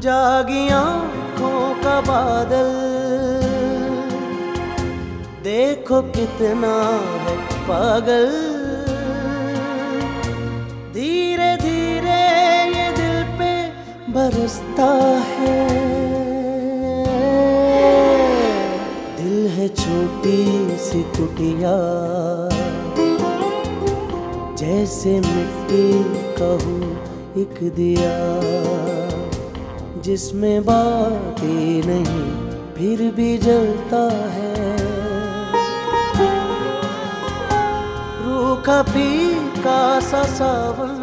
जागी आँखों का बादल, देखो कितना है पागल। धीरे धीरे ये दिल पे बरसता है। दिल है छोटी सी कुटिया, जैसे मिट्टी का हूँ एक दिया, जिसमें बातें नहीं फिर भी जलता है। रूखा फीका सा सावन,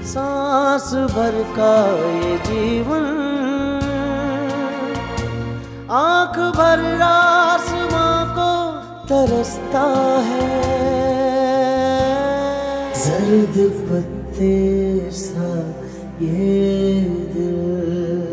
सांस भर का ये जीवन, आंख भर आसमां को तरसता है। जर्द पत्ते सा ये दिल